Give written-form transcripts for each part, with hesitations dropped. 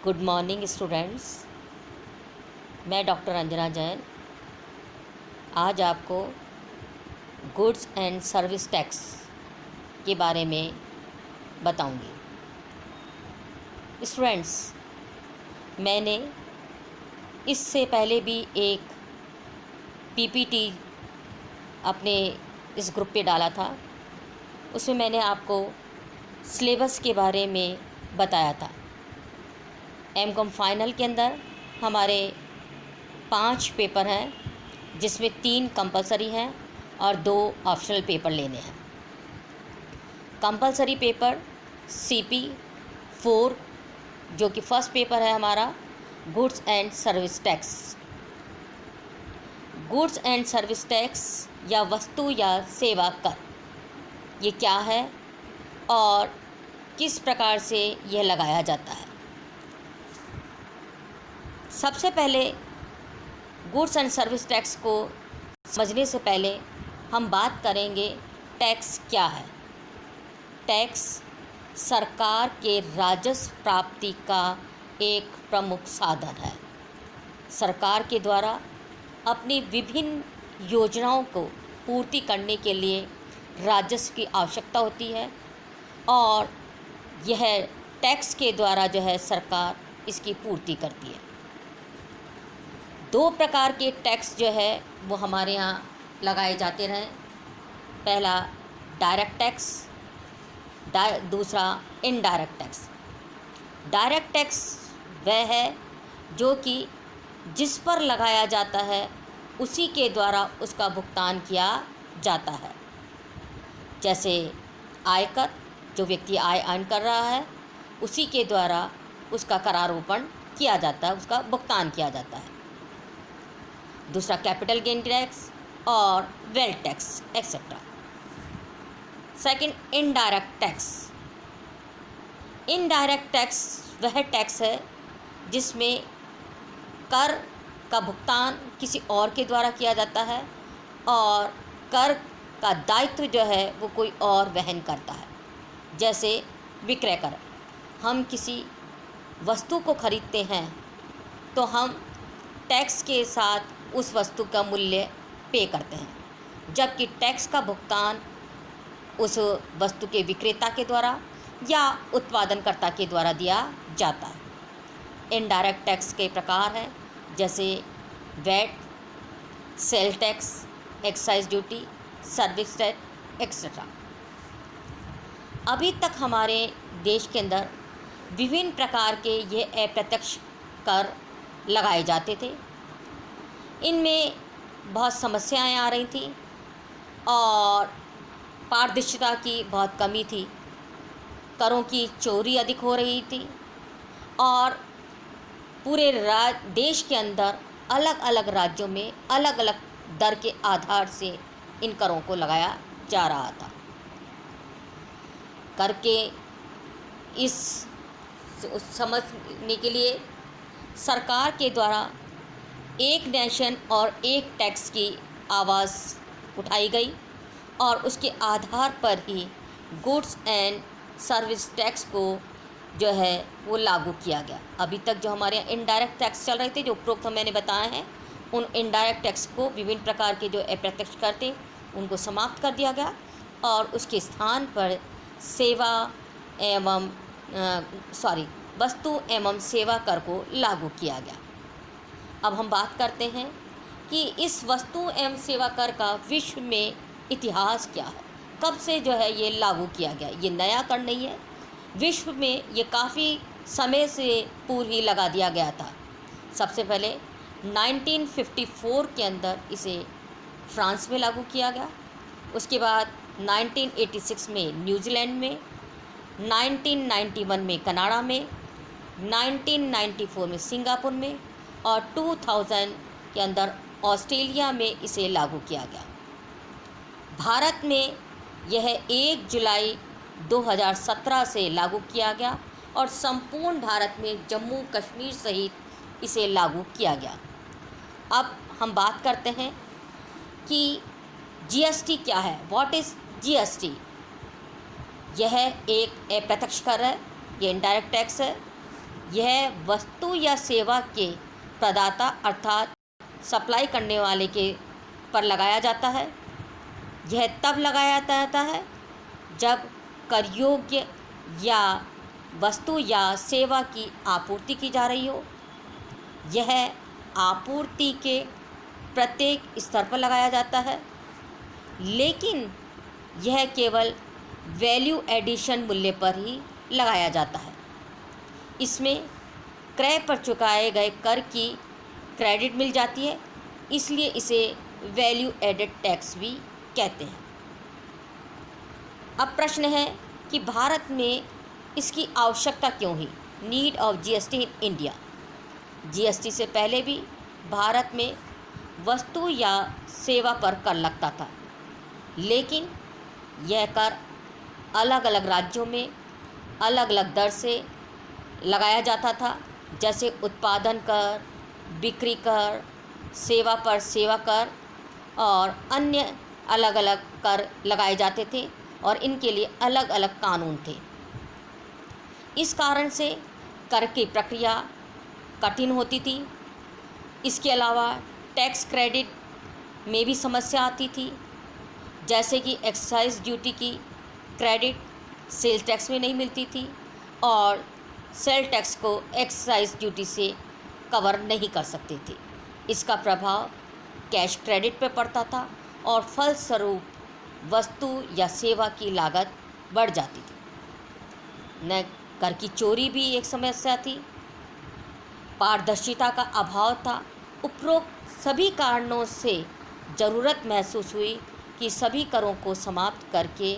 Good morning students. मैं doctor Anjana Jain आज आपको गुड्स एंड सर्विस टैक्स के बारे में बताऊंगी। स्टूडेंट्स, मैंने इससे पहले भी एक पीपीटी अपने इस ग्रुप पे डाला था। उसमें मैंने आपको सिलेबस के बारे में बताया था। एमकॉम फाइनल के अंदर हमारे 5 पेपर हैं, जिसमें 3 कंपलसरी हैं और 2 ऑप्शनल पेपर लेने हैं। कंपलसरी पेपर CP 4 जो कि फर्स्ट पेपर है हमारा goods and service tax. Goods and service tax या वस्तु या सेवा कर, ये क्या है और किस प्रकार से यह लगाया जाता है। सबसे पहले गुड्स एंड सर्विस टैक्स को समझने से पहले हम बात करेंगे टैक्स क्या है। टैक्स सरकार के राजस्व प्राप्ति का एक प्रमुख साधन है। सरकार के द्वारा अपनी विभिन्न योजनाओं को पूर्ति करने के लिए राजस्व की आवश्यकता होती है और यह टैक्स के द्वारा जो है सरकार इसकी पूर्ति करती है। 2 प्रकार के टैक्स जो है वो हमारे यहाँ लगाए जाते रहे। पहला डायरेक्ट टैक्स, दूसरा इनडायरेक्ट टैक्स। डायरेक्ट टैक्स वह है जो कि जिस पर लगाया जाता है उसी के द्वारा उसका भुगतान किया जाता है। जैसे आयकर, जो व्यक्ति आय अर्न कर रहा है उसी के द्वारा उसका करारोपण किया जाता है, उसका भुगतान किया जाता है। दूसरा कैपिटल गेन टैक्स और wealth tax etcetera. Second indirect tax. Indirect tax वह टैक्स है जिसमें कर का भुगतान किसी और के द्वारा किया जाता है और कर का दायित्व जो है वो कोई और वहन करता है। जैसे विक्रय कर, हम किसी वस्तु को खरीदते हैं तो हम टैक्स के साथ उस वस्तु का मूल्य पे करते हैं, जबकि टैक्स का भुगतान उस वस्तु के विक्रेता के द्वारा या उत्पादनकर्ता के द्वारा दिया जाता है। इनडायरेक्ट टैक्स के प्रकार हैं जैसे VAT, sale tax, excise duty, service tax etcetera. अभी तक हमारे देश के अंदर विभिन्न प्रकार के ये अप्रत्यक्ष कर लगाए जाते थे। इनमें बहुत समस्याएं आ रही थी और पारदर्शिता की बहुत कमी थी। करों की चोरी अधिक हो रही थी और पूरे देश के अंदर अलग अलग राज्यों में अलग अलग दर के आधार से इन करों को लगाया जा रहा था। कर के इस समझने के लिए सरकार के द्वारा एक नेशन और एक टैक्स की आवाज़ उठाई गई और उसके आधार पर ही गुड्स एंड सर्विस टैक्स को जो है वो लागू किया गया। अभी तक जो हमारे यहाँ इनडायरेक्ट टैक्स चल रहे थे, जो उपरोक्त मैंने बताए हैं, उन इनडायरेक्ट टैक्स को विभिन्न प्रकार के जो अप्रत्यक्ष कर थे उनको समाप्त कर दिया गया और उसके स्थान पर वस्तु एवं सेवा कर को लागू किया गया। अब हम बात करते हैं कि इस वस्तु एवं सेवा कर का विश्व में इतिहास क्या है, कब से जो है ये लागू किया गया। ये नया कर नहीं है, विश्व में ये काफ़ी समय से पूर्व ही लगा दिया गया था। सबसे पहले 1954 के अंदर इसे फ्रांस में लागू किया गया, उसके बाद 1986 में न्यूजीलैंड में, 1991 में कनाडा में, 1994 में सिंगापुर में और 2000 के अंदर ऑस्ट्रेलिया में इसे लागू किया गया। भारत में यह 1 जुलाई 2017 से लागू किया गया और संपूर्ण भारत में जम्मू कश्मीर सहित इसे लागू किया गया। अब हम बात करते हैं कि GST क्या है। What is GST? यह एक अप्रत्यक्ष कर है, ये इनडायरेक्ट टैक्स है। यह वस्तु या सेवा के प्रदाता अर्थात सप्लाई करने वाले के पर लगाया जाता है। यह तब लगाया जाता है जब कर योग्य या वस्तु या सेवा की आपूर्ति की जा रही हो। यह आपूर्ति के प्रत्येक स्तर पर लगाया जाता है, लेकिन यह केवल वैल्यू एडिशन मूल्य पर ही लगाया जाता है। इसमें क्रय पर चुकाए गए कर की क्रेडिट मिल जाती है, इसलिए इसे वैल्यू एडेड टैक्स भी कहते हैं। अब प्रश्न है कि भारत में इसकी आवश्यकता क्यों हुई? Need of GST in India. GST से पहले भी भारत में वस्तु या सेवा पर कर लगता था, लेकिन यह कर अलग अलग राज्यों में अलग अलग दर से लगाया जाता था, जैसे उत्पादन कर, बिक्री कर, सेवा पर सेवा कर और अन्य अलग अलग कर लगाए जाते थे और इनके लिए अलग अलग कानून थे। इस कारण से कर की प्रक्रिया कठिन होती थी। इसके अलावा टैक्स क्रेडिट में भी समस्या आती थी, जैसे कि एक्साइज ड्यूटी की क्रेडिट सेल टैक्स में नहीं मिलती थी और सेल टैक्स को एक्साइज ड्यूटी से कवर नहीं कर सकते थे। इसका प्रभाव कैश क्रेडिट पर पड़ता था और फलस्वरूप वस्तु या सेवा की लागत बढ़ जाती थी। न कर की चोरी भी एक समस्या थी। पारदर्शिता का अभाव था। उपरोक्त सभी कारणों से ज़रूरत महसूस हुई कि सभी करों को समाप्त करके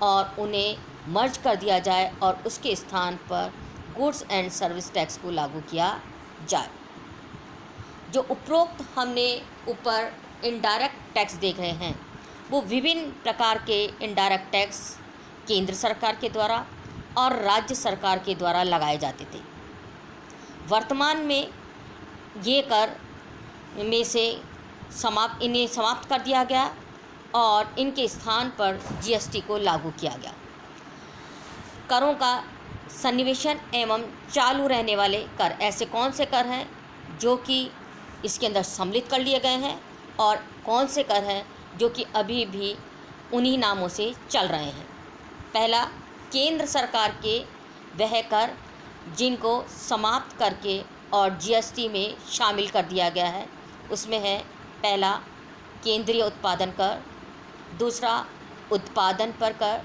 और उन्हें मर्ज कर दिया जाए और उसके स्थान पर गुड्स एंड सर्विस टैक्स को लागू किया जाए। जो उपरोक्त हमने ऊपर इनडायरेक्ट टैक्स देख रहे हैं, वो विभिन्न प्रकार के इनडायरेक्ट टैक्स केंद्र सरकार के द्वारा और राज्य सरकार के द्वारा लगाए जाते थे। वर्तमान में ये कर में से इन्हें समाप्त कर दिया गया और इनके स्थान पर जीएसटी को लागू किया गया। करों का सन्निवेशन एवं चालू रहने वाले कर ऐसे कौन से कर हैं जो कि इसके अंदर सम्मिलित कर लिए गए हैं और कौन से कर हैं जो कि अभी भी उन्हीं नामों से चल रहे हैं? पहला, केंद्र सरकार के वह कर जिनको समाप्त करके और जीएसटी में शामिल कर दिया गया है, उसमें है पहला केंद्रीय उत्पादन कर, दूसरा उत्पादन पर कर,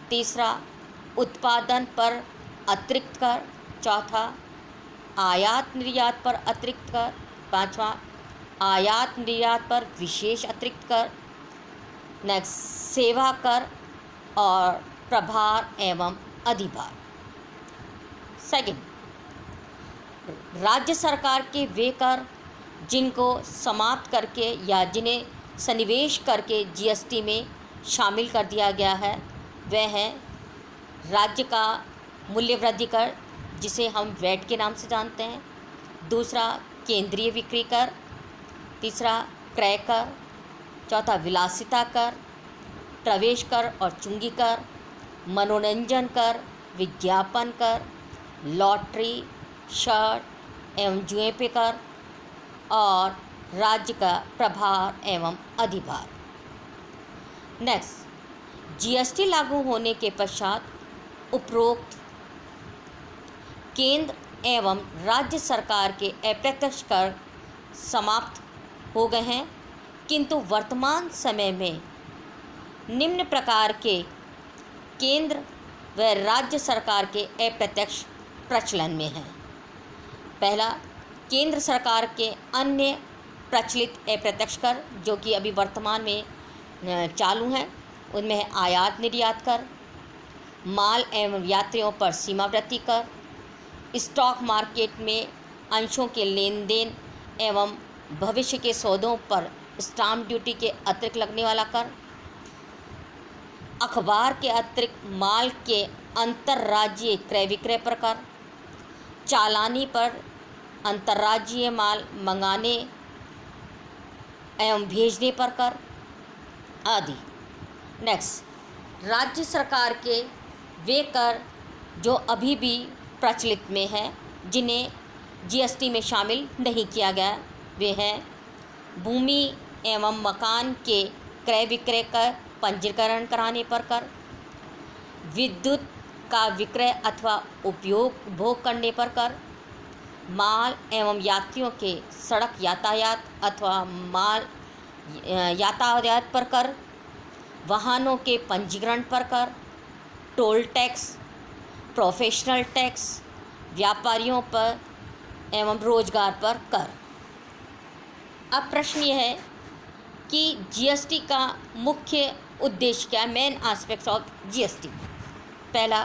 तीसरा उत्पादन पर अतिरिक्त कर, चौथा आयात निर्यात पर अतिरिक्त कर, पांचवा आयात निर्यात पर विशेष अतिरिक्त कर, नेक्स्ट सेवा कर और प्रभार एवं अधिभार। सेकंड, राज्य सरकार के वे कर जिनको समाप्त करके या जिन्हें सन्निवेश करके जीएसटी में शामिल कर दिया गया है, वह हैं राज्य का मूल्य वृद्धि कर, जिसे हम वैट के नाम से जानते हैं, दूसरा केंद्रीय बिक्री कर, तीसरा क्रय कर, चौथा विलासिता कर, प्रवेश कर और चुंगी कर, मनोरंजन कर, विज्ञापन कर, लॉटरी, शर्ट एवं जुए पे कर और राज्य का प्रभार एवं अधिभार। नेक्स्ट, जीएसटी लागू होने के पश्चात उपरोक्त केंद्र एवं राज्य सरकार के अप्रत्यक्ष कर समाप्त हो गए हैं, किंतु वर्तमान समय में निम्न प्रकार के केंद्र व राज्य सरकार के अप्रत्यक्ष प्रचलन में हैं। पहला, केंद्र सरकार के अन्य प्रचलित अप्रत्यक्ष कर जो कि अभी वर्तमान में चालू हैं, उनमें है आयात निर्यात कर, माल एवं यात्रियों पर सीमावर्ती कर, स्टॉक मार्केट में अंशों के लेन देन एवं भविष्य के सौदों पर स्टाम्प ड्यूटी के अतिरिक्त लगने वाला कर, अखबार के अतिरिक्त माल के अंतर्राज्यीय क्रय विक्रय पर कर, चालानी पर अंतर्राज्यीय माल मंगाने एवं भेजने पर कर आदि। नेक्स्ट, राज्य सरकार के वे कर जो अभी भी प्रचलित में हैं, जिन्हें जीएसटी में शामिल नहीं किया गया वे हैं भूमि एवं मकान के क्रय विक्रय का पंजीकरण कराने पर कर, विद्युत का विक्रय अथवा उपभोग करने पर कर, माल एवं यात्रियों के सड़क यातायात अथवा माल यातायात पर कर, वाहनों के पंजीकरण पर कर, टोल टैक्स, प्रोफेशनल टैक्स, व्यापारियों पर एवं रोजगार पर कर। अब प्रश्न ये है कि जीएसटी का मुख्य उद्देश्य क्या है, मेन एस्पेक्ट्स ऑफ जीएसटी। पहला,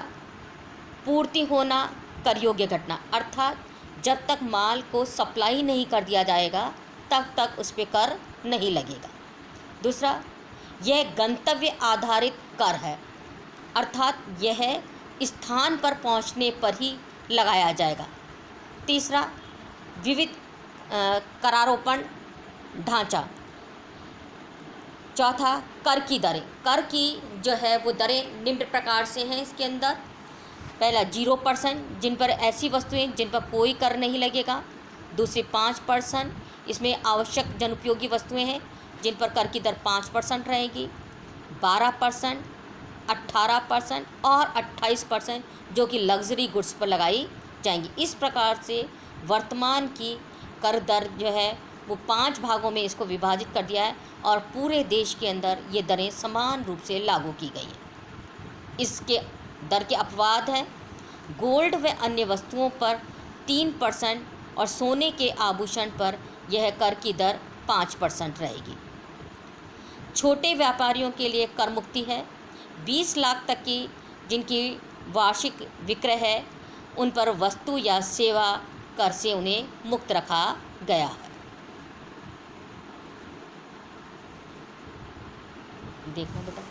पूर्ति होना कर योग्य घटना, अर्थात जब तक माल को सप्लाई नहीं कर दिया जाएगा तब तक उस पर कर नहीं लगेगा। दूसरा, यह गंतव्य आधारित कर है, अर्थात यह स्थान पर पहुंचने पर ही लगाया जाएगा। तीसरा, विविध करारोपण ढांचा। चौथा, कर की दरें। कर की जो है वो दरें निम्न प्रकार से हैं इसके अंदर। पहला 0%, जिन पर ऐसी वस्तुएं जिन पर कोई कर नहीं लगेगा। दूसरे 5%, इसमें आवश्यक जनउपयोगी वस्तुएं हैं जिन पर कर की दर 5% रहेगी। 12%, 18% और 28% जो कि लग्जरी गुड्स पर लगाई जाएंगी। इस प्रकार से वर्तमान की कर दर जो है वो 5 भागों में इसको विभाजित कर दिया है और पूरे देश के अंदर ये दरें समान रूप से लागू की गई हैं। इसके दर के अपवाद हैं, गोल्ड व अन्य वस्तुओं पर 3% और सोने के आभूषण पर यह कर की दर 5% रहेगी। छोटे व्यापारियों के लिए कर मुक्ति है। 20 लाख तक की जिनकी वार्षिक विक्रय है उन पर वस्तु या सेवा कर से उन्हें मुक्त रखा गया है। देखो बेटा।